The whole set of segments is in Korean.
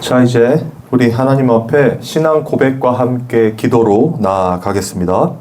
자, 이제 우리 하나님 앞에 신앙 고백과 함께 기도로 나아가겠습니다.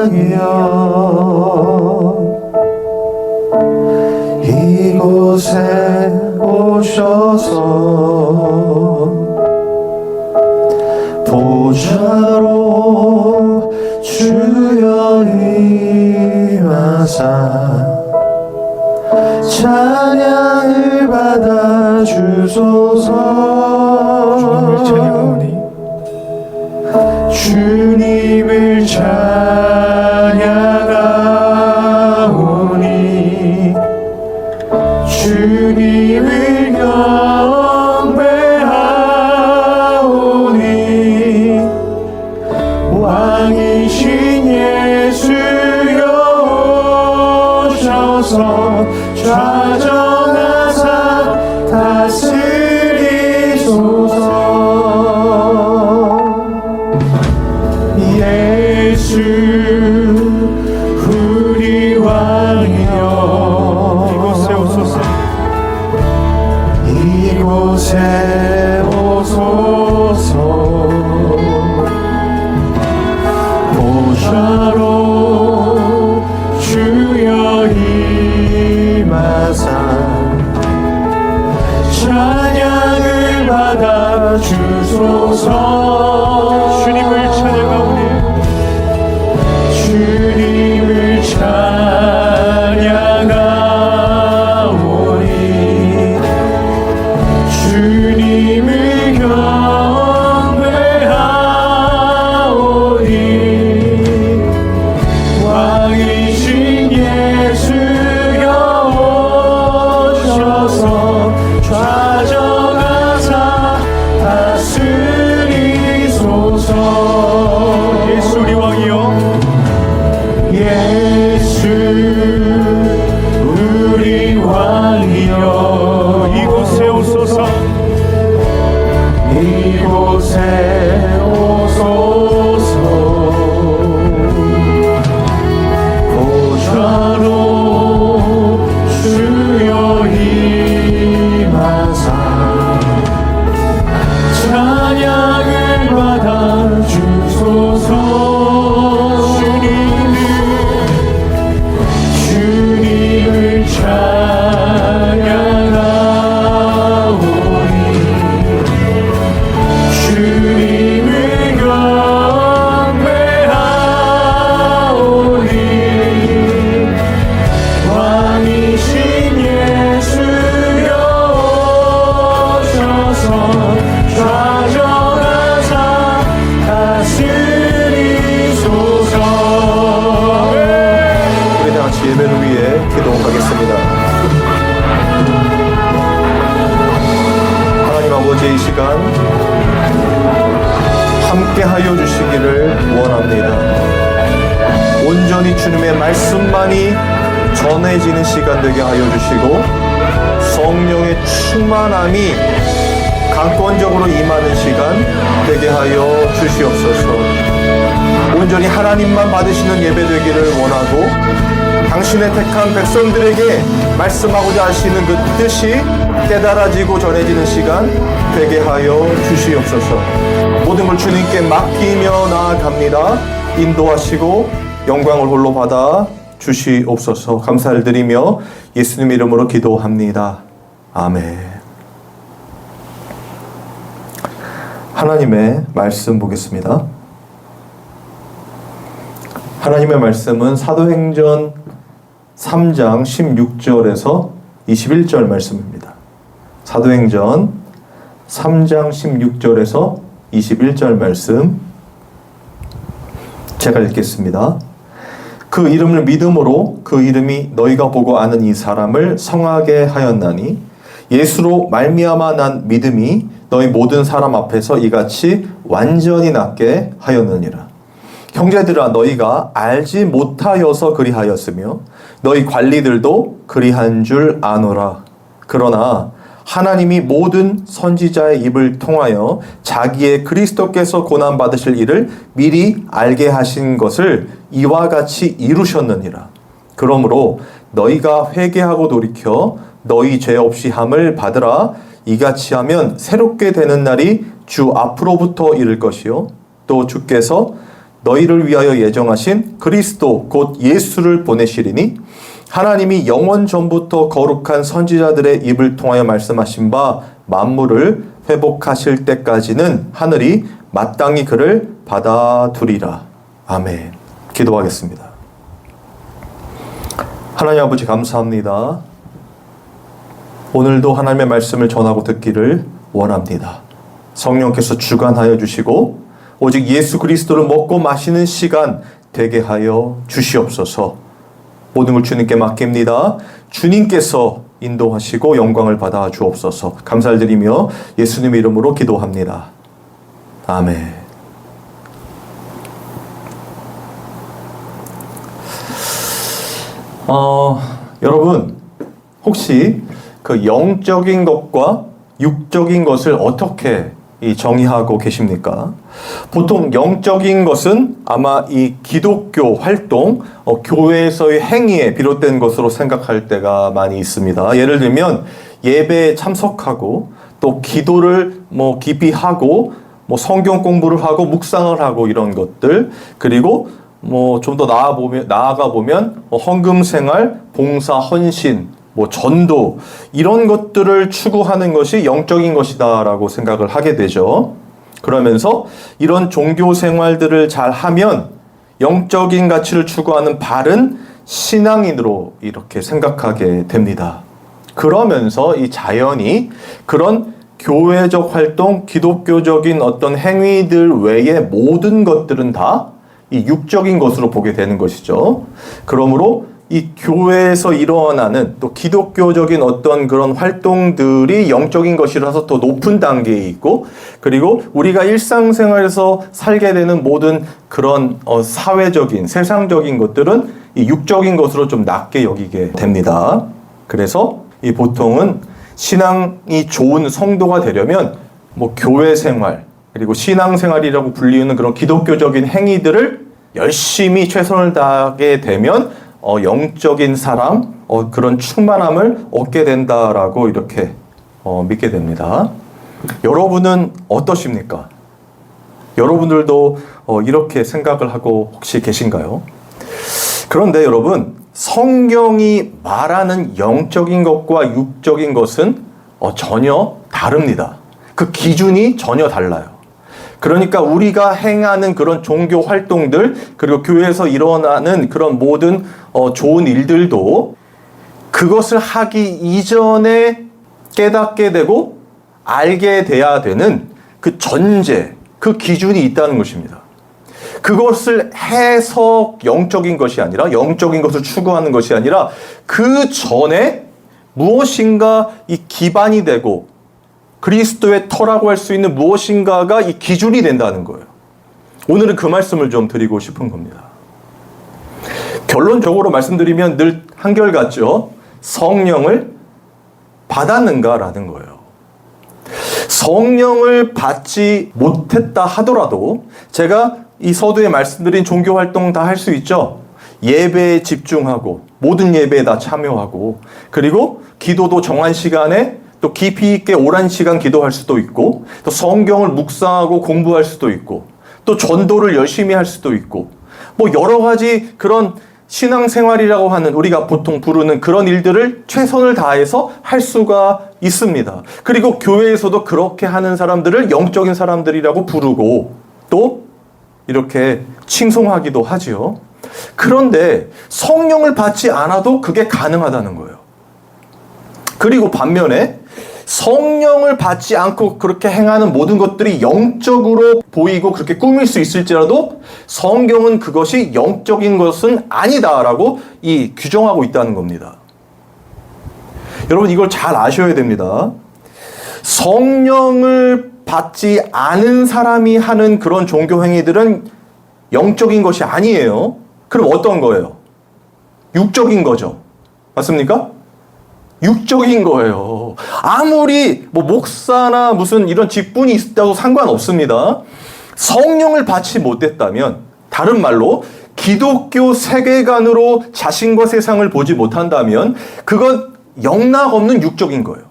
왕이여 이곳에 오셔서 보좌로 주여 임하사 찬양을 받아 주소서. 주님을 찬양하오니 주님을 경배하오니 왕이신 예수여 오셔서 좌정하사 다스리소서. 예수 우리 왕이여 이곳에 오소서. 이곳에 오소서. 보좌로 주여 임하사 찬양을 받아 주소서. 주님을 찬양하오니 주님을 찬양하오니 주님을 경배하오니 왕이신 예수여 오셔서 좌정하사 다스리소서. 예수 우리 왕이여 예수 우리 왕이여 이곳에 오소서. 이곳에 오소서. 보좌로 주여 임하사 찬양을 받아 주소서. 주님을 찬양하오니 주님을 경배하오니 왕이신 예수여 오셔서 좌정하사 다스리소서. 우리 다 같이 예배를 위해 기도하겠습니다. 하나님 아버지의 이 시간 함께하여 주시기를 원합니다. 온전히 주님의 말씀만이 전해지는 시간 되게 하여 주시고 성령의 충만함이 강권적으로 임하는 시간 되게 하여 주시옵소서. 온전히 하나님만 받으시는 예배 되기를 원하고 당신의 택한 백성들에게 말씀하고자 하시는 그 뜻이 깨달아지고 전해지는 시간 되게 하여 주시옵소서. 모든 걸 주님께 맡기며 나아갑니다. 인도하시고 영광을 홀로 받아 주시옵소서. 감사를 드리며 예수님 이름으로 기도합니다. 아멘. 하나님의 말씀 보겠습니다. 하나님의 말씀은 사도행전 3장 16절에서 21절 말씀입니다. 사도행전 3장 16절에서 21절 말씀 제가 읽겠습니다. 그 이름을 믿음으로 그 이름이 너희가 보고 아는 이 사람을 성하게 하였나니 예수로 말미암아 난 믿음이 너희 모든 사람 앞에서 이같이 완전히 낫게 하였느니라. 형제들아 너희가 알지 못하여서 그리하였으며 너희 관리들도 그리한 줄 아노라. 그러나 하나님이 모든 선지자의 입을 통하여 자기의 그리스도께서 고난받으실 일을 미리 알게 하신 것을 이와 같이 이루셨느니라. 그러므로 너희가 회개하고 돌이켜 너희 죄 없이 함을 받으라. 이같이 하면 새롭게 되는 날이 주 앞으로부터 이를 것이요 또 주께서 너희를 위하여 예정하신 그리스도 곧 예수를 보내시리니 하나님이 영원 전부터 거룩한 선지자들의 입을 통하여 말씀하신 바 만물을 회복하실 때까지는 하늘이 마땅히 그를 받아두리라. 아멘. 기도하겠습니다. 하나님 아버지 감사합니다. 오늘도 하나님의 말씀을 전하고 듣기를 원합니다. 성령께서 주관하여 주시고 오직 예수 그리스도를 먹고 마시는 시간 되게 하여 주시옵소서. 모든 걸 주님께 맡깁니다. 주님께서 인도하시고 영광을 받아 주옵소서. 감사를 드리며 예수님의 이름으로 기도합니다. 아멘. 여러분 혹시 그 영적인 것과 육적인 것을 어떻게 정의하고 계십니까? 보통 영적인 것은 아마 이 기독교 활동, 교회에서의 행위에 비롯된 것으로 생각할 때가 많이 있습니다. 예를 들면 예배에 참석하고 또 기도를 깊이 하고 성경 공부를 하고 묵상을 하고 이런 것들, 그리고 좀 더 나아가 보면 헌금 생활, 봉사, 헌신, 전도 이런 것들을 추구하는 것이 영적인 것이다라고 생각을 하게 되죠. 그러면서 이런 종교 생활들을 잘 하면 영적인 가치를 추구하는 바른 신앙인으로 이렇게 생각하게 됩니다. 그러면서 이 자연히 그런 교회적 활동, 기독교적인 어떤 행위들 외의 모든 것들은 다 이 육적인 것으로 보게 되는 것이죠. 그러므로 이 교회에서 일어나는 또 기독교적인 어떤 그런 활동들이 영적인 것이라서 더 높은 단계에 있고, 그리고 우리가 일상생활에서 살게 되는 모든 그런 사회적인, 세상적인 것들은 이 육적인 것으로 좀 낮게 여기게 됩니다. 그래서 이 보통은 신앙이 좋은 성도가 되려면 교회 생활, 그리고 신앙생활이라고 불리는 그런 기독교적인 행위들을 열심히 최선을 다하게 되면 영적인 사람, 그런 충만함을 얻게 된다라고 이렇게 믿게 됩니다. 여러분은 어떠십니까? 여러분들도 이렇게 생각을 하고 혹시 계신가요? 그런데 여러분, 성경이 말하는 영적인 것과 육적인 것은 전혀 다릅니다. 그 기준이 전혀 달라요. 그러니까 우리가 행하는 그런 종교 활동들, 그리고 교회에서 일어나는 그런 모든 좋은 일들도 그것을 하기 이전에 깨닫게 되고 알게 돼야 되는 그 전제, 그 기준이 있다는 것입니다. 그것을 해서 영적인 것이 아니라, 영적인 것을 추구하는 것이 아니라 그 전에 무엇인가 이 기반이 되고 그리스도의 터라고 할 수 있는 무엇인가가 이 기준이 된다는 거예요. 오늘은 그 말씀을 좀 드리고 싶은 겁니다. 결론적으로 말씀드리면 늘 한결같죠. 성령을 받았는가라는 거예요. 성령을 받지 못했다 하더라도 제가 이 서두에 말씀드린 종교 활동 다 할 수 있죠. 예배에 집중하고 모든 예배에 다 참여하고, 그리고 기도도 정한 시간에 또 깊이 있게 오랜 시간 기도할 수도 있고, 또 성경을 묵상하고 공부할 수도 있고, 또 전도를 열심히 할 수도 있고, 여러 가지 그런 신앙생활이라고 하는 우리가 보통 부르는 그런 일들을 최선을 다해서 할 수가 있습니다. 그리고 교회에서도 그렇게 하는 사람들을 영적인 사람들이라고 부르고 또 이렇게 칭송하기도 하지요. 그런데 성령을 받지 않아도 그게 가능하다는 거예요. 그리고 반면에 성령을 받지 않고 그렇게 행하는 모든 것들이 영적으로 보이고 그렇게 꾸밀 수 있을지라도 성경은 그것이 영적인 것은 아니다라고 규정하고 있다는 겁니다. 여러분 이걸 잘 아셔야 됩니다. 성령을 받지 않은 사람이 하는 그런 종교 행위들은 영적인 것이 아니에요. 그럼 어떤 거예요? 육적인 거죠. 맞습니까? 육적인 거예요. 아무리 목사나 무슨 이런 직분이 있다고 상관없습니다. 성령을 받지 못했다면, 다른 말로 기독교 세계관으로 자신과 세상을 보지 못한다면 그건 영락없는 육적인 거예요.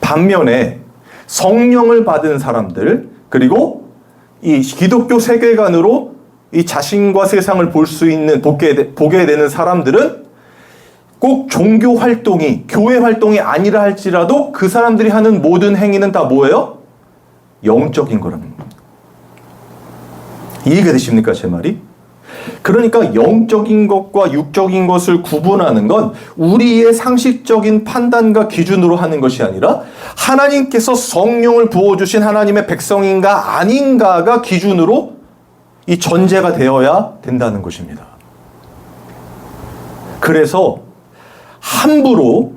반면에 성령을 받은 사람들, 그리고 이 기독교 세계관으로 이 자신과 세상을 볼 수 있는, 보게 되는 사람들은 꼭 종교 활동이, 교회 활동이 아니라 할지라도 그 사람들이 하는 모든 행위는 다 뭐예요? 영적인 거라는 겁니다. 이해가 되십니까, 제 말이? 그러니까 영적인 것과 육적인 것을 구분하는 건 우리의 상식적인 판단과 기준으로 하는 것이 아니라 하나님께서 성령을 부어주신 하나님의 백성인가 아닌가가 기준으로 이 전제가 되어야 된다는 것입니다. 그래서 함부로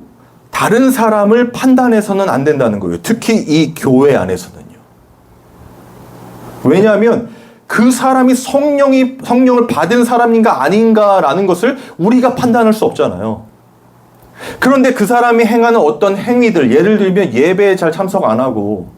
다른 사람을 판단해서는 안 된다는 거예요. 특히 이 교회 안에서는요. 왜냐하면 그 사람이 성령을 받은 사람인가 아닌가라는 것을 우리가 판단할 수 없잖아요. 그런데 그 사람이 행하는 어떤 행위들, 예를 들면 예배에 잘 참석 안 하고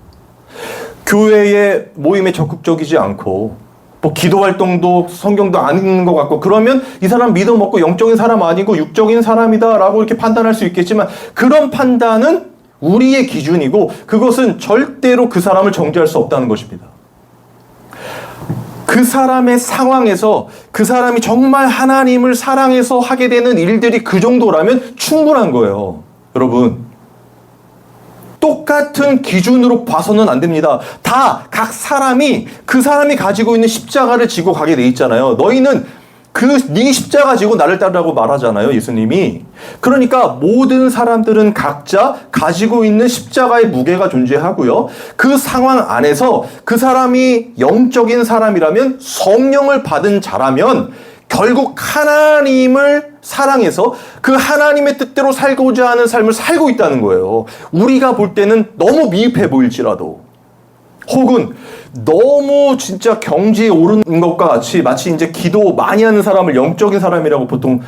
교회의 모임에 적극적이지 않고 뭐 기도 활동도 성경도 안 읽는 것 같고, 그러면 이 사람 믿음 없고 영적인 사람 아니고 육적인 사람이다라고 이렇게 판단할 수 있겠지만, 그런 판단은 우리의 기준이고 그것은 절대로 그 사람을 정죄할 수 없다는 것입니다. 그 사람의 상황에서 그 사람이 정말 하나님을 사랑해서 하게 되는 일들이 그 정도라면 충분한 거예요. 여러분, 똑같은 기준으로 봐서는 안 됩니다. 다 각 사람이 그 사람이 가지고 있는 십자가를 지고 가게 돼 있잖아요. 너희는 네 십자가 지고 나를 따르라고 말하잖아요, 예수님이. 그러니까 모든 사람들은 각자 가지고 있는 십자가의 무게가 존재하고요. 그 상황 안에서 그 사람이 영적인 사람이라면, 성령을 받은 자라면 결국 하나님을 사랑해서 그 하나님의 뜻대로 살고자 하는 삶을 살고 있다는 거예요. 우리가 볼 때는 너무 미흡해 보일지라도, 혹은 너무 진짜 경지에 오르는 것과 같이 마치 이제 기도 많이 하는 사람을 영적인 사람이라고 보통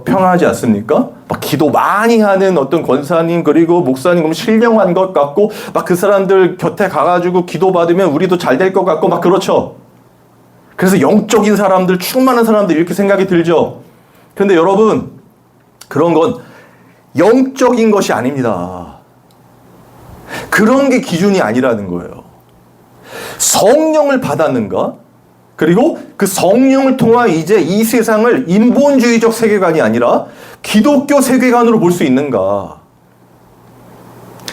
평하지 않습니까? 막 기도 많이 하는 어떤 권사님 그리고 목사님 그러면 신령한 것 같고, 막 그 사람들 곁에 가가지고 기도 받으면 우리도 잘 될 것 같고 막 그렇죠. 그래서 영적인 사람들, 충만한 사람들 이렇게 생각이 들죠. 그런데 여러분, 그런 건 영적인 것이 아닙니다. 그런 게 기준이 아니라는 거예요. 성령을 받았는가? 그리고 그 성령을 통해 이제 이 세상을 인본주의적 세계관이 아니라 기독교 세계관으로 볼 수 있는가?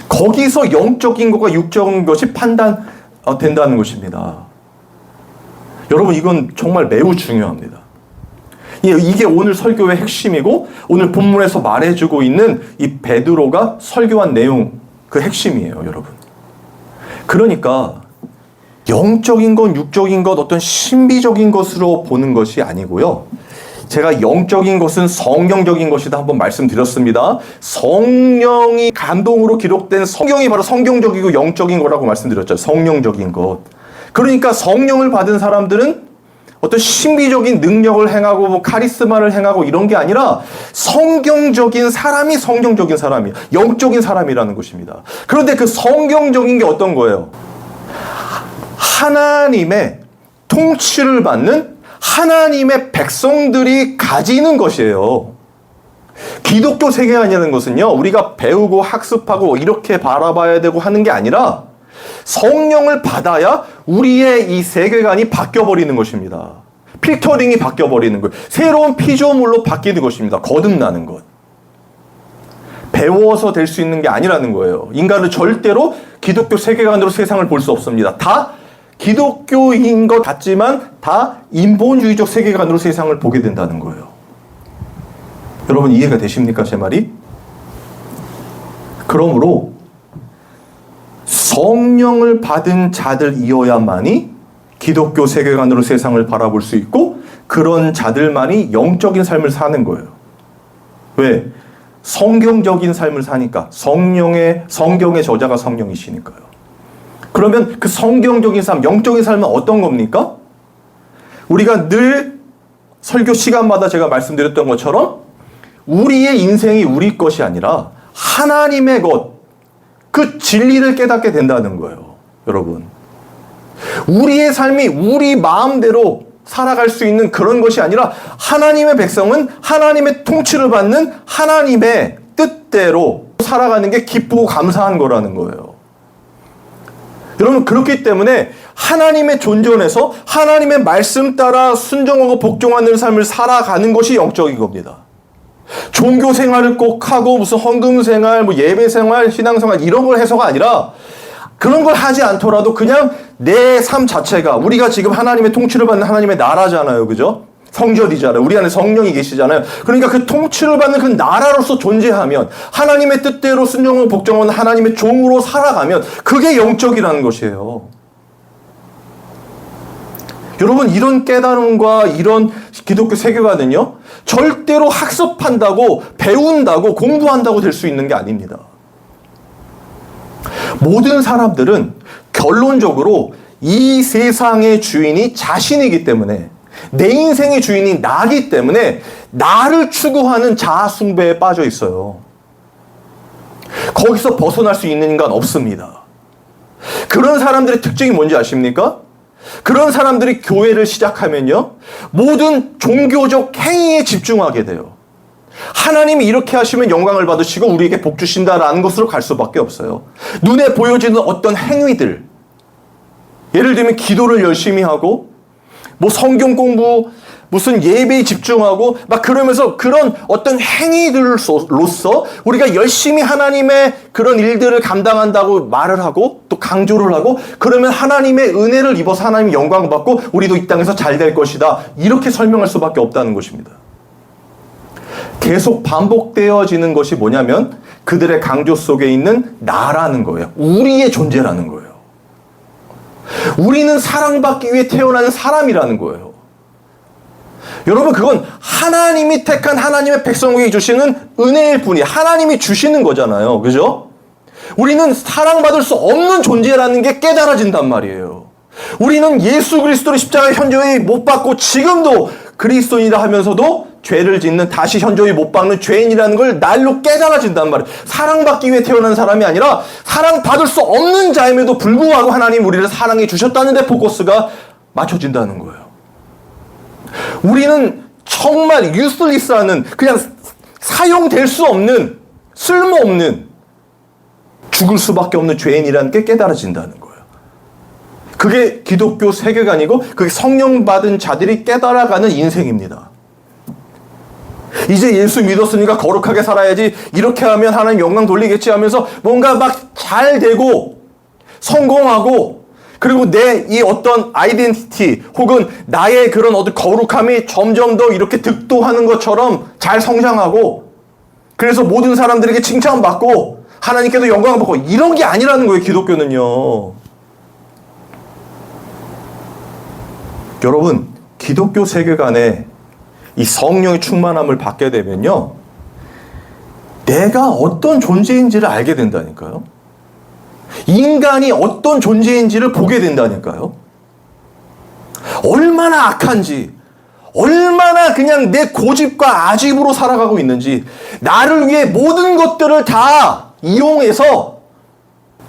거기서 영적인 것과 육적인 것이 판단된다는 것입니다. 여러분, 이건 정말 매우 중요합니다. 이게 오늘 설교의 핵심이고 오늘 본문에서 말해주고 있는 이 베드로가 설교한 내용, 그 핵심이에요, 여러분. 그러니까 영적인 것, 육적인 것, 어떤 신비적인 것으로 보는 것이 아니고요. 제가 영적인 것은 성경적인 것이다 한번 말씀드렸습니다. 성령이 감동으로 기록된 성경이 바로 성경적이고 영적인 거라고 말씀드렸죠. 성령적인 것. 그러니까 성령을 받은 사람들은 어떤 신비적인 능력을 행하고 뭐 카리스마를 행하고 이런 게 아니라 성경적인 사람이 성경적인 사람이에요. 영적인 사람이라는 것입니다. 그런데 그 성경적인 게 어떤 거예요? 하나님의 통치를 받는 하나님의 백성들이 가지는 것이에요. 기독교 세계관이라는 것은요, 우리가 배우고 학습하고 이렇게 바라봐야 되고 하는 게 아니라 성령을 받아야 우리의 이 세계관이 바뀌어버리는 것입니다. 필터링이 바뀌어버리는 거예요. 새로운 피조물로 바뀌는 것입니다. 거듭나는 것. 배워서 될 수 있는 게 아니라는 거예요. 인간은 절대로 기독교 세계관으로 세상을 볼 수 없습니다. 다 기독교인 것 같지만 다 인본주의적 세계관으로 세상을 보게 된다는 거예요. 여러분, 이해가 되십니까, 제 말이? 그러므로 성령을 받은 자들이어야만이 기독교 세계관으로 세상을 바라볼 수 있고, 그런 자들만이 영적인 삶을 사는 거예요. 왜? 성경적인 삶을 사니까. 성경의 저자가 성령이시니까요. 그러면 그 성경적인 삶, 영적인 삶은 어떤 겁니까? 우리가 늘 설교 시간마다 제가 말씀드렸던 것처럼 우리의 인생이 우리 것이 아니라 하나님의 것, 그 진리를 깨닫게 된다는 거예요. 여러분, 우리의 삶이 우리 마음대로 살아갈 수 있는 그런 것이 아니라 하나님의 백성은 하나님의 통치를 받는 하나님의 뜻대로 살아가는 게 기쁘고 감사한 거라는 거예요. 여러분, 그렇기 때문에 하나님의 존재원에서 하나님의 말씀 따라 순종하고 복종하는 삶을 살아가는 것이 영적인 겁니다. 종교 생활을 꼭 하고 무슨 헌금 생활, 뭐 예배 생활, 신앙 생활 이런 걸 해서가 아니라 그런 걸 하지 않더라도 그냥 내 삶 자체가 우리가 지금 하나님의 통치를 받는 하나님의 나라잖아요. 그죠? 성전이잖아요. 우리 안에 성령이 계시잖아요. 그러니까 그 통치를 받는 그 나라로서 존재하면 하나님의 뜻대로 순종하고 복종하는 하나님의 종으로 살아가면 그게 영적이라는 것이에요. 여러분 이런 깨달음과 이런 기독교 세계관은요. 절대로 학습한다고 배운다고 공부한다고 될 수 있는 게 아닙니다. 모든 사람들은 결론적으로 이 세상의 주인이 자신이기 때문에 내 인생의 주인이 나기 때문에 나를 추구하는 자아 숭배에 빠져 있어요. 거기서 벗어날 수 있는 인간 없습니다. 그런 사람들의 특징이 뭔지 아십니까? 그런 사람들이 교회를 시작하면요. 모든 종교적 행위에 집중하게 돼요. 하나님이 이렇게 하시면 영광을 받으시고 우리에게 복 주신다라는 것으로 갈 수밖에 없어요. 눈에 보여지는 어떤 행위들, 예를 들면 기도를 열심히 하고 뭐 성경 공부, 무슨 예배에 집중하고 막 그러면서 그런 어떤 행위들로서 우리가 열심히 하나님의 그런 일들을 감당한다고 말을 하고 또 강조를 하고 그러면 하나님의 은혜를 입어서 하나님의 영광을 받고 우리도 이 땅에서 잘 될 것이다. 이렇게 설명할 수밖에 없다는 것입니다. 계속 반복되어지는 것이 뭐냐면 그들의 강조 속에 있는 나라는 거예요. 우리의 존재라는 거예요. 우리는 사랑받기 위해 태어나는 사람이라는 거예요. 여러분 그건 하나님이 택한 하나님의 백성에게 주시는 은혜일 뿐이에요. 하나님이 주시는 거잖아요. 그죠? 우리는 사랑받을 수 없는 존재라는 게 깨달아진단 말이에요. 우리는 예수 그리스도를 십자가에 현저히 못 박고 지금도 그리스도인이라 하면서도 죄를 짓는 다시 현저히 못 박는 죄인이라는 걸 날로 깨달아진단 말이에요. 사랑받기 위해 태어난 사람이 아니라 사랑받을 수 없는 자임에도 불구하고 하나님 우리를 사랑해 주셨다는 데 포커스가 맞춰진다는 거예요. 우리는 정말 유슬리스하는 그냥 사용될 수 없는 쓸모없는 죽을 수밖에 없는 죄인이라는 게 깨달아진다는 거예요. 그게 기독교 세계관이고 그게 성령 받은 자들이 깨달아가는 인생입니다. 이제 예수 믿었으니까 거룩하게 살아야지 이렇게 하면 하나님 영광 돌리겠지 하면서 뭔가 막 잘 되고 성공하고 그리고 내 이 어떤 아이덴티티 혹은 나의 그런 어떤 거룩함이 점점 더 이렇게 득도하는 것처럼 잘 성장하고 그래서 모든 사람들에게 칭찬받고 하나님께도 영광을 받고 이런 게 아니라는 거예요. 기독교는요. 여러분 기독교 세계관에 이 성령의 충만함을 받게 되면요. 내가 어떤 존재인지를 알게 된다니까요. 인간이 어떤 존재인지를 보게 된다니까요. 얼마나 악한지, 얼마나 그냥 내 고집과 아집으로 살아가고 있는지, 나를 위해 모든 것들을 다 이용해서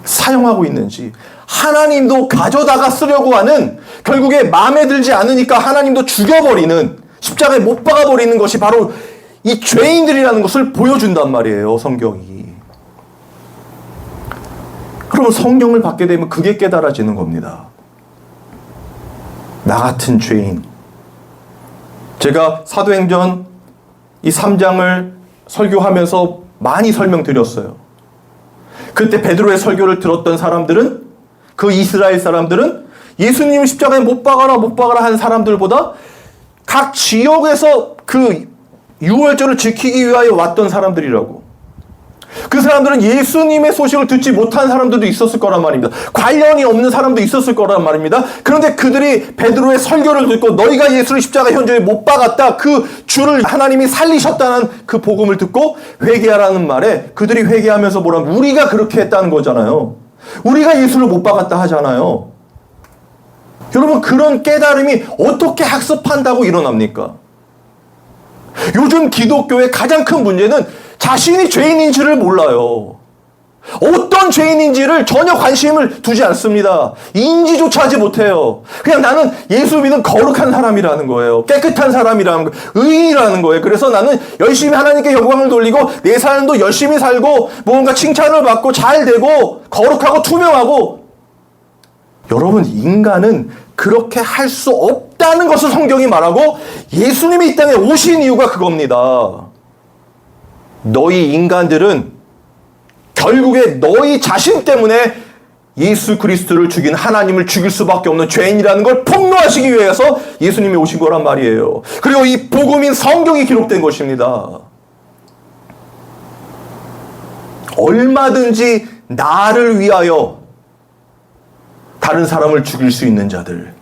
사용하고 있는지, 하나님도 가져다가 쓰려고 하는, 결국에 마음에 들지 않으니까 하나님도 죽여버리는, 십자가에 못 박아버리는 것이 바로 이 죄인들이라는 것을 보여준단 말이에요, 성경이. 그러면 성령을 받게 되면 그게 깨달아지는 겁니다. 나 같은 죄인. 제가 사도행전 이 3장을 설교하면서 많이 설명드렸어요. 그때 베드로의 설교를 들었던 사람들은, 그 이스라엘 사람들은 예수님 십자가에 못 박아라 한 사람들보다 각 지역에서 그 유월절을 지키기 위하여 왔던 사람들이라고. 그 사람들은 예수님의 소식을 듣지 못한 사람들도 있었을 거란 말입니다. 관련이 없는 사람도 있었을 거란 말입니다. 그런데 그들이 베드로의 설교를 듣고 너희가 예수를 십자가 현저히 못 박았다. 그 주를 하나님이 살리셨다는 그 복음을 듣고 회개하라는 말에 그들이 회개하면서 뭐라면 우리가 그렇게 했다는 거잖아요. 우리가 예수를 못 박았다 하잖아요. 여러분 그런 깨달음이 어떻게 학습한다고 일어납니까? 요즘 기독교의 가장 큰 문제는 자신이 죄인인지를 몰라요. 어떤 죄인인지를 전혀 관심을 두지 않습니다. 인지조차 하지 못해요. 그냥 나는 예수 믿는 거룩한 사람이라는 거예요. 깨끗한 사람이라는 거예요. 의인이라는 거예요. 그래서 나는 열심히 하나님께 영광을 돌리고 내 삶도 열심히 살고 뭔가 칭찬을 받고 잘 되고 거룩하고 투명하고. 여러분, 인간은 그렇게 할 수 없다는 것을 성경이 말하고 예수님이 이 땅에 오신 이유가 그겁니다. 너희 인간들은 결국에 너희 자신 때문에 예수 그리스도를 죽인 하나님을 죽일 수밖에 없는 죄인이라는 걸 폭로하시기 위해서 예수님이 오신 거란 말이에요. 그리고 이 복음인 성경이 기록된 것입니다. 얼마든지 나를 위하여 다른 사람을 죽일 수 있는 자들,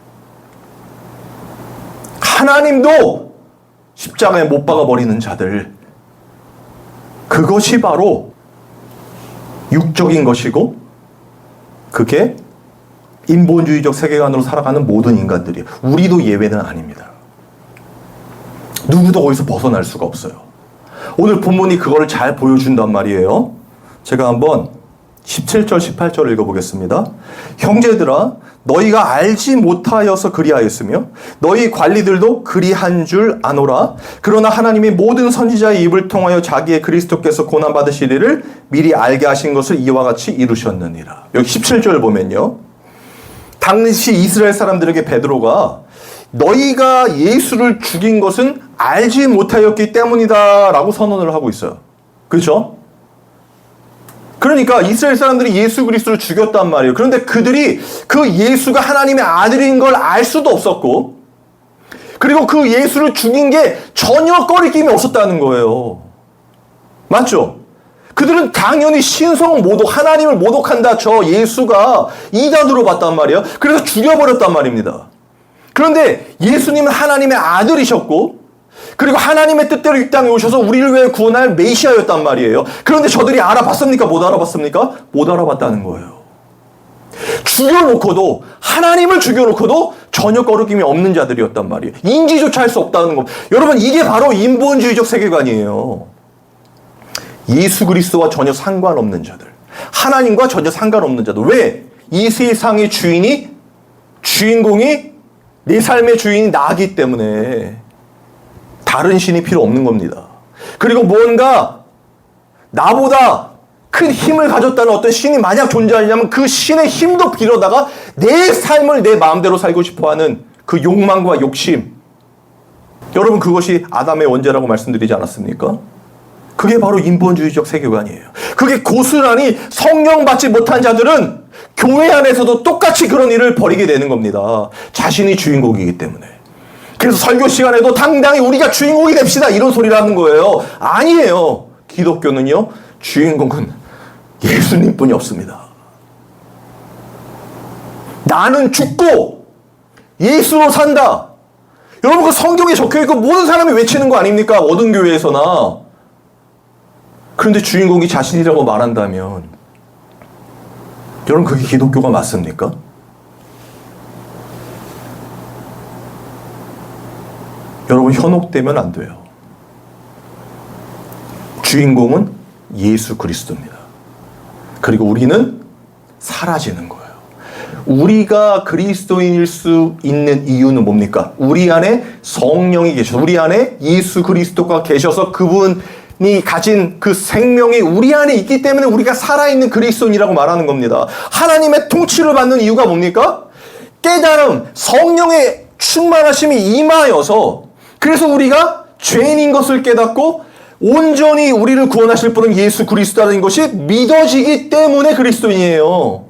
하나님도 십자가에 못 박아 버리는 자들, 그것이 바로 육적인 것이고 그게 인본주의적 세계관으로 살아가는 모든 인간들이에요. 우리도 예외는 아닙니다. 누구도 거기서 벗어날 수가 없어요. 오늘 본문이 그거를 잘 보여준단 말이에요. 제가 한번 17절 18절을 읽어보겠습니다. 형제들아, 너희가 알지 못하여서 그리하였으며 너희 관리들도 그리한 줄 아노라. 그러나 하나님이 모든 선지자의 입을 통하여 자기의 그리스도께서 고난받으시리를 미리 알게 하신 것을 이와 같이 이루셨느니라. 여기 17절 보면요, 당시 이스라엘 사람들에게 베드로가 너희가 예수를 죽인 것은 알지 못하였기 때문이다 라고 선언을 하고 있어요. 그렇죠? 그러니까 이스라엘 사람들이 예수 그리스도를 죽였단 말이에요. 그런데 그들이 그 예수가 하나님의 아들인 걸 알 수도 없었고, 그리고 그 예수를 죽인 게 전혀 꺼리낌이 없었다는 거예요. 맞죠? 그들은 당연히 신성 모독, 하나님을 모독한다, 저 예수가 이단으로 봤단 말이에요. 그래서 죽여버렸단 말입니다. 그런데 예수님은 하나님의 아들이셨고, 그리고 하나님의 뜻대로 이 땅에 오셔서 우리를 위해 구원할 메시아였단 말이에요. 그런데 저들이 알아봤습니까? 못 알아봤습니까? 못 알아봤다는 거예요. 죽여놓고도, 하나님을 죽여놓고도 전혀 거룩임이 없는 자들이었단 말이에요. 인지조차 할 수 없다는 거. 여러분, 이게 바로 인본주의적 세계관이에요. 예수 그리스도와 전혀 상관없는 자들, 하나님과 전혀 상관없는 자들. 왜? 이 세상의 주인공이 내 삶의 주인이 나기 때문에 다른 신이 필요 없는 겁니다. 그리고 뭔가 나보다 큰 힘을 가졌다는 어떤 신이 만약 존재하냐면 그 신의 힘도 빌어다가 내 삶을 내 마음대로 살고 싶어하는 그 욕망과 욕심. 여러분, 그것이 아담의 원죄라고 말씀드리지 않았습니까? 그게 바로 인본주의적 세계관이에요. 그게 고스란히 성령 받지 못한 자들은 교회 안에서도 똑같이 그런 일을 벌이게 되는 겁니다. 자신이 주인공이기 때문에. 그래서 설교 시간에도 당당히 우리가 주인공이 됩시다, 이런 소리를 하는 거예요. 아니에요. 기독교는요, 주인공은 예수님뿐이 없습니다. 나는 죽고 예수로 산다. 여러분, 그 성경에 적혀있고 모든 사람이 외치는 거 아닙니까? 어떤 교회에서나. 그런데 주인공이 자신이라고 말한다면 여러분, 그게 기독교가 맞습니까? 여러분, 현혹되면 안 돼요. 주인공은 예수 그리스도입니다. 그리고 우리는 사라지는 거예요. 우리가 그리스도인일 수 있는 이유는 뭡니까? 우리 안에 성령이 계셔서, 우리 안에 예수 그리스도가 계셔서 그분이 가진 그 생명이 우리 안에 있기 때문에 우리가 살아있는 그리스도인이라고 말하는 겁니다. 하나님의 통치를 받는 이유가 뭡니까? 깨달음, 성령의 충만하심이 임하여서, 그래서 우리가 죄인인 것을 깨닫고 온전히 우리를 구원하실 분은 예수 그리스도라는 것이 믿어지기 때문에 그리스도인이에요.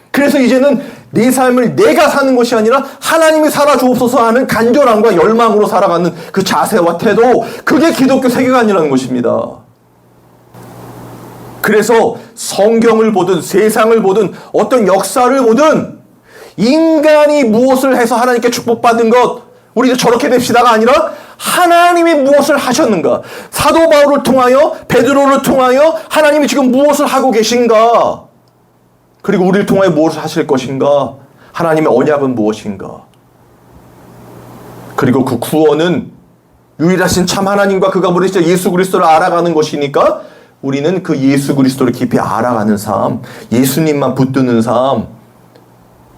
그래서 이제는 내 삶을 내가 사는 것이 아니라 하나님이 살아주옵소서 하는 간절함과 열망으로 살아가는 그 자세와 태도, 그게 기독교 세계관이라는 것입니다. 그래서 성경을 보든 세상을 보든 어떤 역사를 보든 인간이 무엇을 해서 하나님께 축복받은 것, 우리도 저렇게 됩시다가 아니라 하나님이 무엇을 하셨는가, 사도 바울을 통하여, 베드로를 통하여 하나님이 지금 무엇을 하고 계신가, 그리고 우리를 통하여 무엇을 하실 것인가, 하나님의 언약은 무엇인가, 그리고 그 구원은 유일하신 참 하나님과 그가 보내신 예수 그리스도를 알아가는 것이니까 우리는 그 예수 그리스도를 깊이 알아가는 삶, 예수님만 붙드는 삶,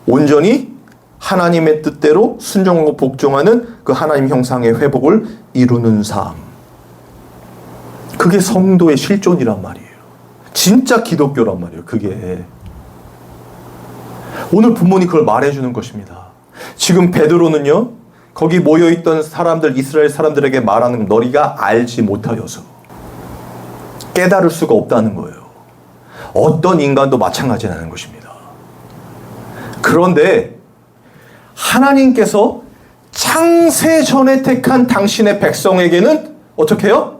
온전히 하나님의 뜻대로 순종하고 복종하는 그 하나님 형상의 회복을 이루는 삶. 그게 성도의 실존이란 말이에요. 진짜 기독교란 말이에요. 그게 오늘 본문이 그걸 말해주는 것입니다. 지금 베드로는요, 거기 모여있던 사람들, 이스라엘 사람들에게 말하는 너희가 알지 못하여서 깨달을 수가 없다는 거예요. 어떤 인간도 마찬가지라는 것입니다. 그런데 하나님께서 창세 전에 택한 당신의 백성에게는 어떻게 해요?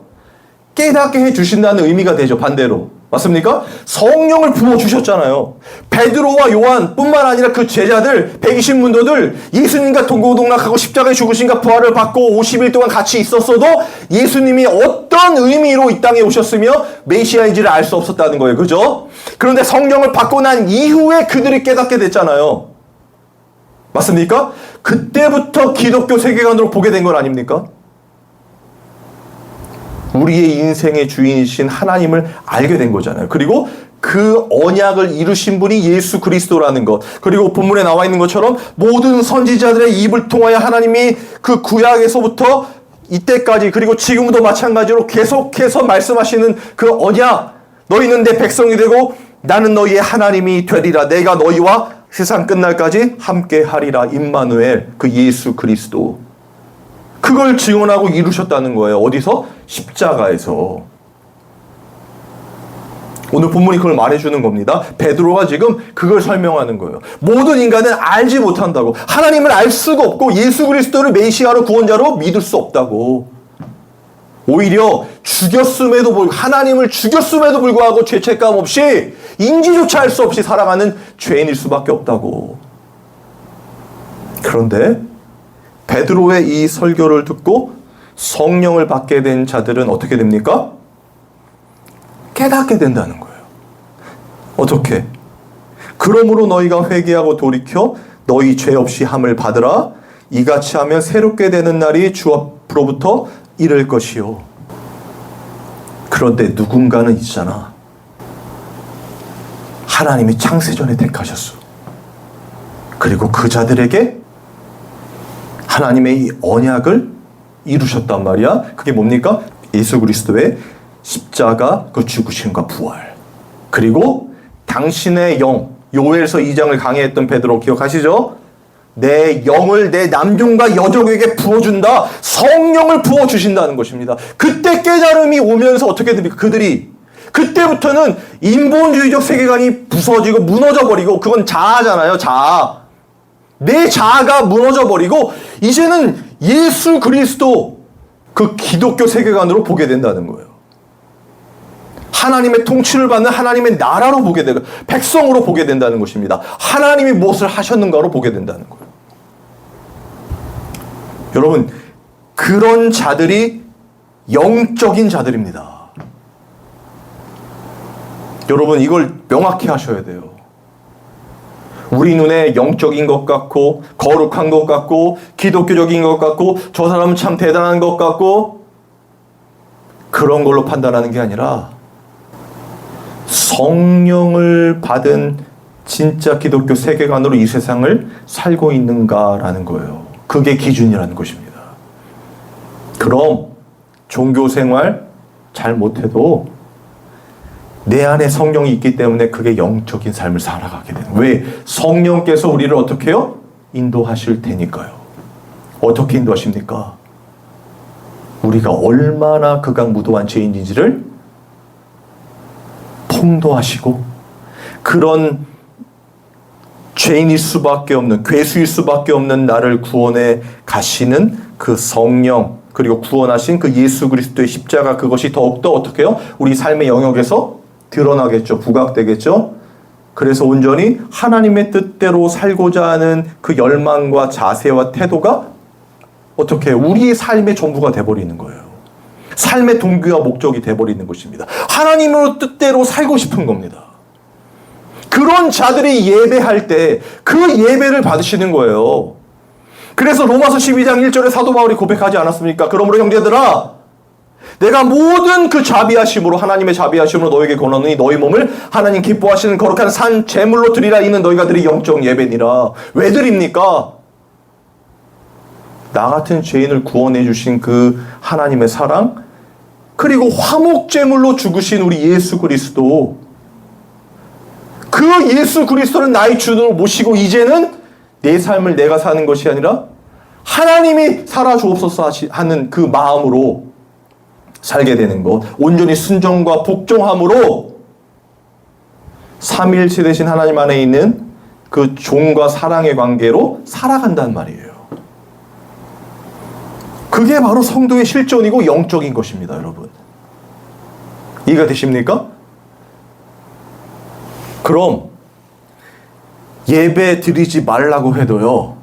깨닫게 해주신다는 의미가 되죠. 반대로. 맞습니까? 성령을 부어주셨잖아요. 베드로와 요한 뿐만 아니라 그 제자들 120문도들 예수님과 동고동락하고 십자가에 죽으신가 부활을 받고 50일 동안 같이 있었어도 예수님이 어떤 의미로 이 땅에 오셨으며 메시아인지를 알 수 없었다는 거예요. 그죠? 그런데 성령을 받고 난 이후에 그들이 깨닫게 됐잖아요. 맞습니까? 그때부터 기독교 세계관으로 보게 된 건 아닙니까? 우리의 인생의 주인이신 하나님을 알게 된 거잖아요. 그리고 그 언약을 이루신 분이 예수 그리스도라는 것. 그리고 본문에 나와 있는 것처럼 모든 선지자들의 입을 통하여 하나님이 그 구약에서부터 이때까지 그리고 지금도 마찬가지로 계속해서 말씀하시는 그 언약. 너희는 내 백성이 되고 나는 너희의 하나님이 되리라. 내가 너희와 세상 끝날까지 함께 하리라. 임마누엘, 그 예수 그리스도. 그걸 증언하고 이루셨다는 거예요. 어디서? 십자가에서. 오늘 본문이 그걸 말해주는 겁니다. 베드로가 지금 그걸 설명하는 거예요. 모든 인간은 알지 못한다고. 하나님을 알 수가 없고 예수 그리스도를 메시아로 구원자로 믿을 수 없다고. 오히려 죽였음에도 불구하고 하나님을 죽였음에도 불구하고 죄책감 없이 인지조차 할 수 없이 살아가는 죄인일 수밖에 없다고. 그런데 베드로의 이 설교를 듣고 성령을 받게 된 자들은 어떻게 됩니까? 깨닫게 된다는 거예요. 어떻게? 그러므로 너희가 회개하고 돌이켜 너희 죄 없이 함을 받으라. 이같이 하면 새롭게 되는 날이 주 앞으로부터 이를 것이요. 그런데 누군가는 있잖아. 하나님이 창세전에 택하셨어. 그리고 그 자들에게 하나님의 이 언약을 이루셨단 말이야. 그게 뭡니까? 예수 그리스도의 십자가, 그 죽으심과 부활. 그리고 당신의 영, 요엘서 2장을 강의했던 베드로 기억하시죠? 내 영을 내 남종과 여종에게 부어준다. 성령을 부어주신다는 것입니다. 그때 깨달음이 오면서 어떻게 됩니까? 그들이 그때부터는 인본주의적 세계관이 부서지고 무너져버리고, 그건 자아잖아요. 자아. 내 자아가 무너져버리고 이제는 예수 그리스도, 그 기독교 세계관으로 보게 된다는 거예요. 하나님의 통치를 받는 하나님의 나라로 보게 되고 백성으로 보게 된다는 것입니다. 하나님이 무엇을 하셨는가로 보게 된다는 거예요. 여러분, 그런 자들이 영적인 자들입니다. 여러분, 이걸 명확히 하셔야 돼요. 우리 눈에 영적인 것 같고 거룩한 것 같고 기독교적인 것 같고 저 사람은 참 대단한 것 같고 그런 걸로 판단하는 게 아니라 성령을 받은 진짜 기독교 세계관으로 이 세상을 살고 있는가라는 거예요. 그게 기준이라는 것입니다. 그럼 종교생활 잘 못해도 내 안에 성령이 있기 때문에 그게 영적인 삶을 살아가게 되는. 왜? 성령께서 우리를 어떻게 해요? 인도하실 테니까요. 어떻게 인도하십니까? 우리가 얼마나 극악무도한 죄인인지를 통도하시고, 그런 죄인일 수밖에 없는, 괴수일 수밖에 없는 나를 구원해 가시는 그 성령, 그리고 구원하신 그 예수 그리스도의 십자가, 그것이 더욱더 어떻게 해요? 우리 삶의 영역에서 드러나겠죠. 부각되겠죠. 그래서 온전히 하나님의 뜻대로 살고자 하는 그 열망과 자세와 태도가 어떻게 해요? 우리의 삶의 전부가 돼버리는 거예요. 삶의 동기와 목적이 돼버리는 것입니다. 하나님의 뜻대로 살고 싶은 겁니다. 그런 자들이 예배할 때 그 예배를 받으시는 거예요. 그래서 로마서 12장 1절에 사도 바울이 고백하지 않았습니까? 그러므로 형제들아, 내가 모든 그 자비하심으로, 하나님의 자비하심으로 너에게 권하노니 너희 몸을 하나님 기뻐하시는 거룩한 산 제물로 드리라. 이는 너희가 드릴 영적 예배니라. 왜 드립니까? 나 같은 죄인을 구원해 주신 그 하나님의 사랑, 그리고 화목 제물로 죽으신 우리 예수 그리스도, 그 그 예수 그리스도를 나의 주로 모시고 이제는 내 삶을 내가 사는 것이 아니라 하나님이 살아주옵소서 하는 그 마음으로 살게 되는 것, 온전히 순종과 복종함으로 삼위일체 되신 하나님 안에 있는 그 종과 사랑의 관계로 살아간단 말이에요. 그게 바로 성도의 실존이고 영적인 것입니다, 여러분. 이해가 되십니까? 그럼 예배 드리지 말라고 해도요,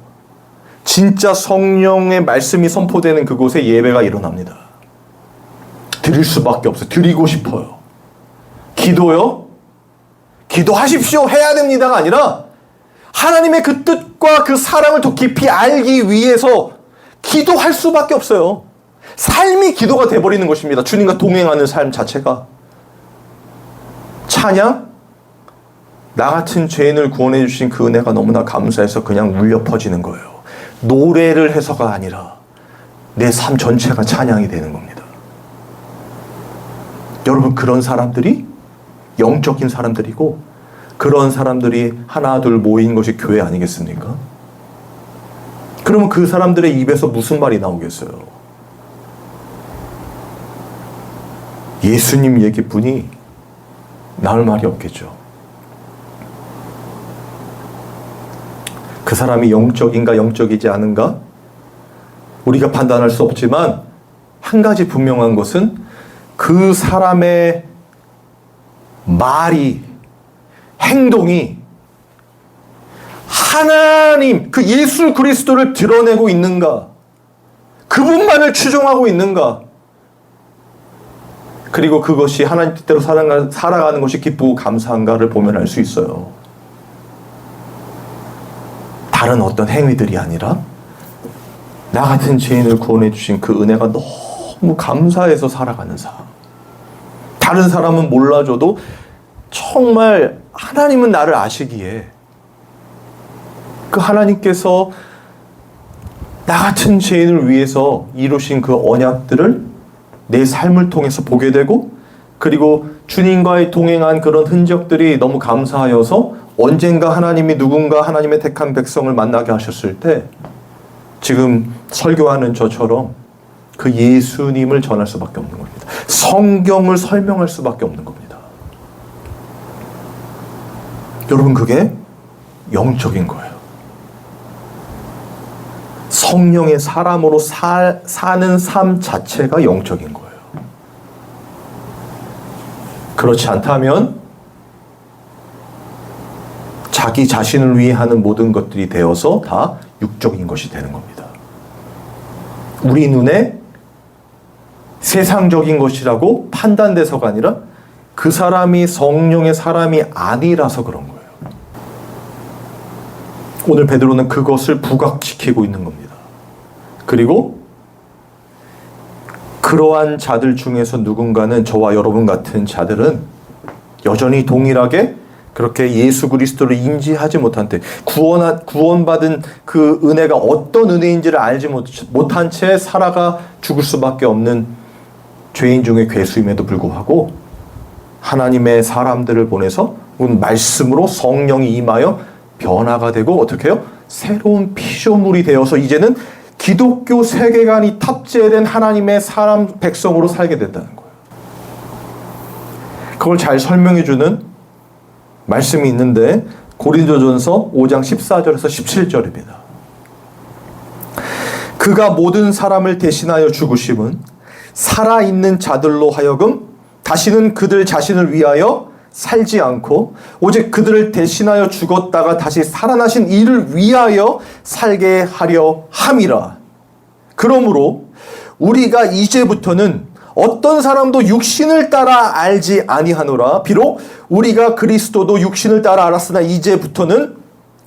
진짜 성령의 말씀이 선포되는 그곳에 예배가 일어납니다. 드릴 수밖에 없어요. 드리고 싶어요. 기도요? 기도하십시오. 해야 됩니다가 아니라 하나님의 그 뜻과 그 사랑을 더 깊이 알기 위해서 기도할 수밖에 없어요. 삶이 기도가 돼버리는 것입니다. 주님과 동행하는 삶 자체가. 찬양? 나 같은 죄인을 구원해 주신 그 은혜가 너무나 감사해서 그냥 울려 퍼지는 거예요. 노래를 해서가 아니라 내 삶 전체가 찬양이 되는 겁니다. 여러분, 그런 사람들이 영적인 사람들이고 그런 사람들이 하나 둘 모인 것이 교회 아니겠습니까? 그러면 그 사람들의 입에서 무슨 말이 나오겠어요? 예수님 얘기뿐이 나올 말이 없겠죠. 그 사람이 영적인가 영적이지 않은가 우리가 판단할 수 없지만 한 가지 분명한 것은 그 사람의 말이, 행동이 하나님, 그 예수 그리스도를 드러내고 있는가, 그분만을 추종하고 있는가, 그리고 그것이 하나님 뜻대로 살아가는 것이 기쁘고 감사한가를 보면 알 수 있어요. 다른 어떤 행위들이 아니라 나 같은 죄인을 구원해 주신 그 은혜가 너무 감사해서 살아가는 삶. 다른 사람은 몰라줘도 정말 하나님은 나를 아시기에 그 하나님께서 나 같은 죄인을 위해서 이루신 그 언약들을 내 삶을 통해서 보게 되고, 그리고 주님과의 동행한 그런 흔적들이 너무 감사하여서 언젠가 하나님이 누군가 하나님의 택한 백성을 만나게 하셨을 때 지금 설교하는 저처럼 그 예수님을 전할 수밖에 없는 겁니다. 성경을 설명할 수밖에 없는 겁니다. 여러분, 그게 영적인 거예요. 성령의 사람으로 사는 삶 자체가 영적인 거예요. 그렇지 않다면 자기 자신을 위해 하는 모든 것들이 되어서 다 육적인 것이 되는 겁니다. 우리 눈에 세상적인 것이라고 판단돼서가 아니라 그 사람이 성령의 사람이 아니라서 그런 거예요. 오늘 베드로는 그것을 부각시키고 있는 겁니다. 그리고 그러한 자들 중에서 누군가는, 저와 여러분 같은 자들은 여전히 동일하게 그렇게 예수 그리스도를 인지하지 못한 채, 구원받은 그 은혜가 어떤 은혜인지를 알지 못한 채 살아가 죽을 수밖에 없는 죄인 중에 괴수임에도 불구하고 하나님의 사람들을 보내서 말씀으로 성령이 임하여 변화가 되고 어떻게 해요? 새로운 피조물이 되어서 이제는 기독교 세계관이 탑재된 하나님의 사람 백성으로 살게 됐다는 거예요. 그걸 잘 설명해주는 말씀이 있는데 고린도전서 5장 14절에서 17절입니다. 그가 모든 사람을 대신하여 죽으심은 살아있는 자들로 하여금 다시는 그들 자신을 위하여 살지 않고 오직 그들을 대신하여 죽었다가 다시 살아나신 이를 위하여 살게 하려 함이라. 그러므로 우리가 이제부터는 어떤 사람도 육신을 따라 알지 아니하노라. 비록 우리가 그리스도도 육신을 따라 알았으나 이제부터는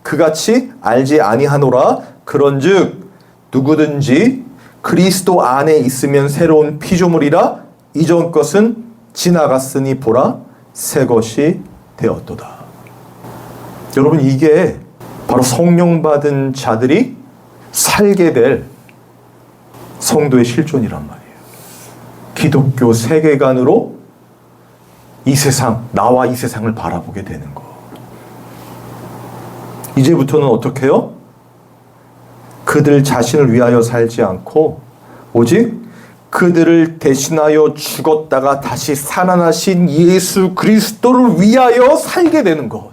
그같이 알지 아니하노라. 그런즉 누구든지 그리스도 안에 있으면 새로운 피조물이라. 이전 것은 지나갔으니 보라 새 것이 되었도다. 여러분, 이게 바로 성령 받은 자들이 살게 될 성도의 실존이란 말이에요. 기독교 세계관으로 이 세상, 나와 이 세상을 바라보게 되는 거. 이제부터는 어떻게 해요? 그들 자신을 위하여 살지 않고 오직 그들을 대신하여 죽었다가 다시 살아나신 예수 그리스도를 위하여 살게 되는 것.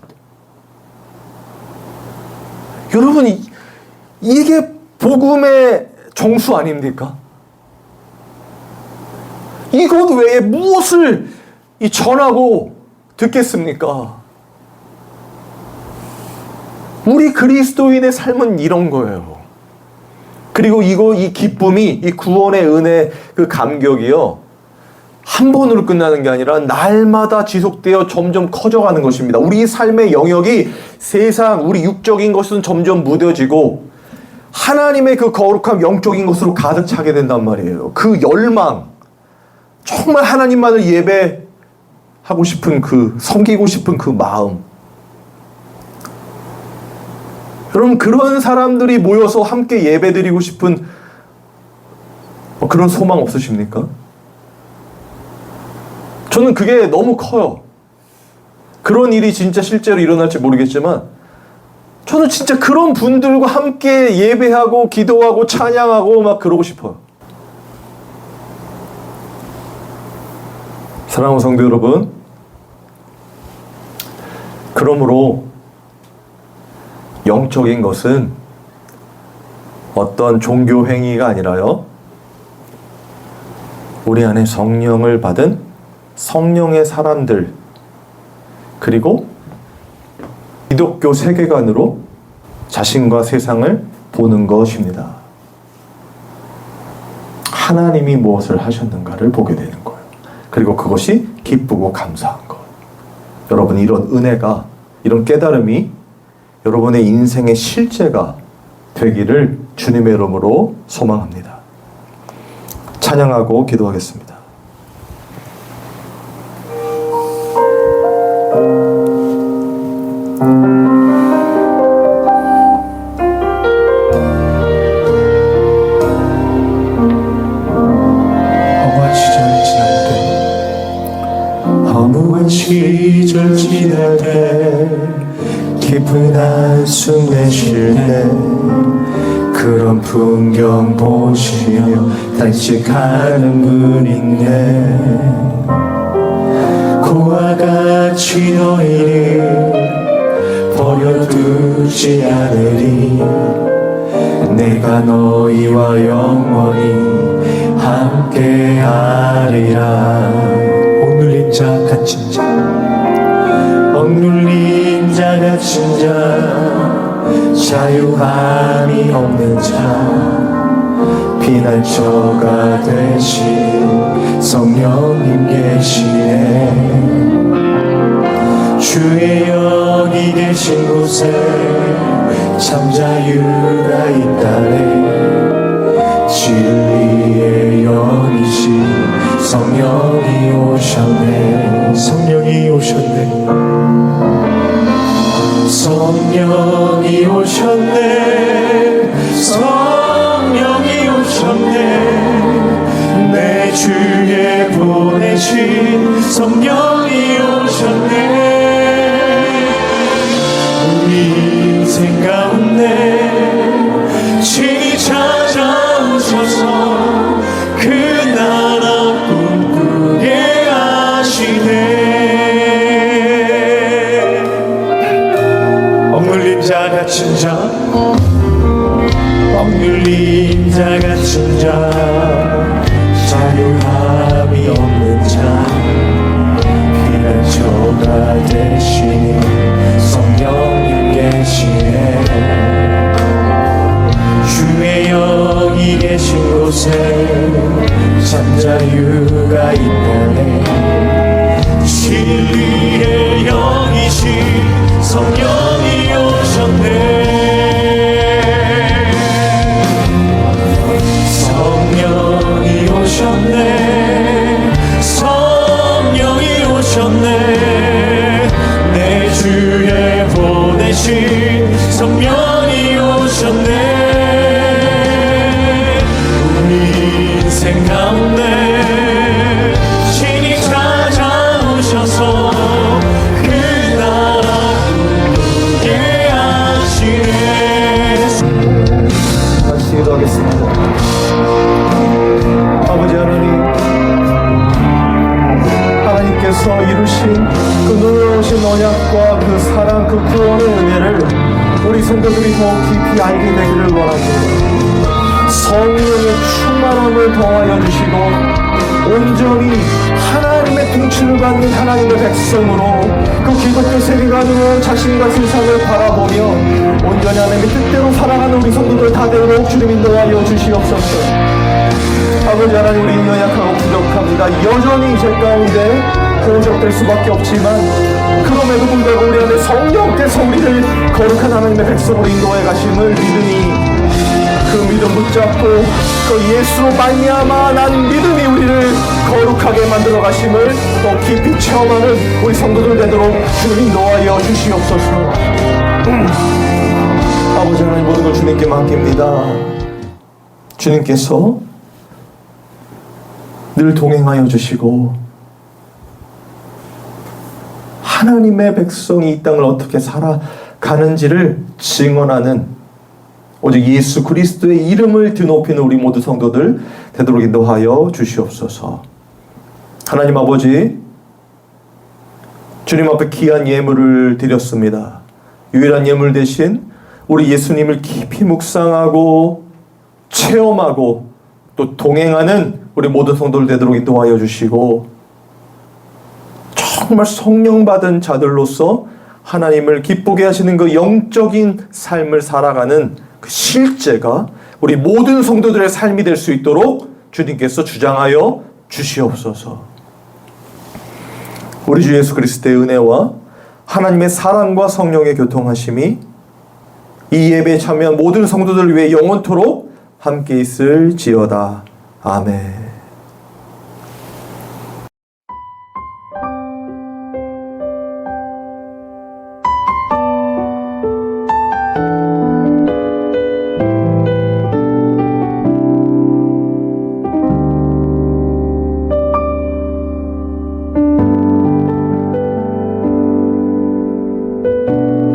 여러분, 이게 복음의 정수 아닙니까? 이것 외에 무엇을 전하고 듣겠습니까? 우리 그리스도인의 삶은 이런 거예요. 그리고 이 기쁨이, 이 구원의 은혜, 그 감격이요, 한 번으로 끝나는 게 아니라 날마다 지속되어 점점 커져가는 것입니다. 우리 삶의 영역이 세상, 우리 육적인 것은 점점 무뎌지고 하나님의 그 거룩한 영적인 것으로 가득 차게 된단 말이에요. 그 열망, 정말 하나님만을 예배하고 싶은 섬기고 싶은 그 마음. 여러분, 그런 사람들이 모여서 함께 예배드리고 싶은 그런 소망 없으십니까? 저는 그게 너무 커요. 그런 일이 진짜 실제로 일어날지 모르겠지만 저는 진짜 그런 분들과 함께 예배하고 기도하고 찬양하고 막 그러고 싶어요. 사랑하는 성도 여러분, 그러므로 영적인 것은 어떤 종교 행위가 아니라요, 우리 안에 성령을 받은 성령의 사람들, 그리고 기독교 세계관으로 자신과 세상을 보는 것입니다. 하나님이 무엇을 하셨는가를 보게 되는 거예요. 그리고 그것이 기쁘고 감사한 것. 여러분, 이런 은혜가, 이런 깨달음이 여러분의 인생의 실제가 되기를 주님의 이름으로 소망합니다. 찬양하고 기도하겠습니다. 허무한 시절 지날 때 깊은 한숨 내쉴 때 그런 풍경 보시며 단식하는 분 있네. 그와 같이 너희를 버려두지 않으리. 내가 너희와 영원히 함께하리라. 억눌린 자 갇힌 자, 억눌린 자 갇힌 자, 자유함이 없는 자, 피난처가 되신 성령님 계시네. 주의 영이 계신 곳에 참 자유가 있다네. 진리의 영이신 성령이 오셨네. 성령이 오셨네. 성령이 오셨네. 성령이 오셨네. 내 주에 보내신 성령이 오셨네. 우리 인생 가운데 친히 찾아오셔서 그 나라 꿈꾸게 하시네. 억눌린 자 갇힌 자, 억눌린 자 갇힌 자, 자유함이 없는 자, 피난처가 되시니 성령님 계시네. 주의 영이 계신 곳에 참 자유가 있다네. 진리의 영이신 성령이 오셨네. 성령이 오셨네. 성령이 오셨네. 내 주에 보내신 성령이 오셨네. 우리 인생 가운데 친히 찾아오셔서 그 나라 통해서 이루신 그 놀라우신 언약과 그 사랑, 그 구원의 은혜를 우리 성도들이 더욱 깊이 알게 되기를 원합니다. 성령의 충만함을 더하여 주시고 온전히 하나님의 통치를 받는 하나님의 백성으로 그 기독교 세계관으로 자신과 세상을 바라보며 온전히 하나님의 뜻대로 살아가는 우리 성도들 다 되도록 주님 인도하여 주시옵소서. 아버지 하나님, 우리 연약하고 부족합니다. 여전히 죄 가운데 고적될 수밖에 없지만 그럼에도 불구하고 우리 안에 성령께서 우리를 거룩한 하나님의 백성으로 인도해 가심을 믿으니 그 믿음 붙잡고 그 예수로 말미암아 난 믿음이 우리를 거룩하게 만들어 가심을 더 깊이 체험하는 우리 성도들 되도록 주님 인도하여 주시옵소서. 아버지 하나님, 모든 걸 주님께 맡깁니다. 주님께서 늘 동행하여 주시고 하나님의 백성이 이 땅을 어떻게 살아가는지를 증언하는 오직 예수 그리스도의 이름을 드높이는 우리 모두 성도들 되도록 인도하여 주시옵소서. 하나님 아버지, 주님 앞에 귀한 예물을 드렸습니다. 유일한 예물 대신 우리 예수님을 깊이 묵상하고 체험하고 또 동행하는 우리 모든 성도들 되도록 인도하여 주시고 정말 성령 받은 자들로서 하나님을 기쁘게 하시는 그 영적인 삶을 살아가는 그 실제가 우리 모든 성도들의 삶이 될 수 있도록 주님께서 주장하여 주시옵소서. 우리 주 예수 그리스도의 은혜와 하나님의 사랑과 성령의 교통하심이 이 예배에 참여한 모든 성도들을 위해 영원토록 함께 있을지어다. 아멘.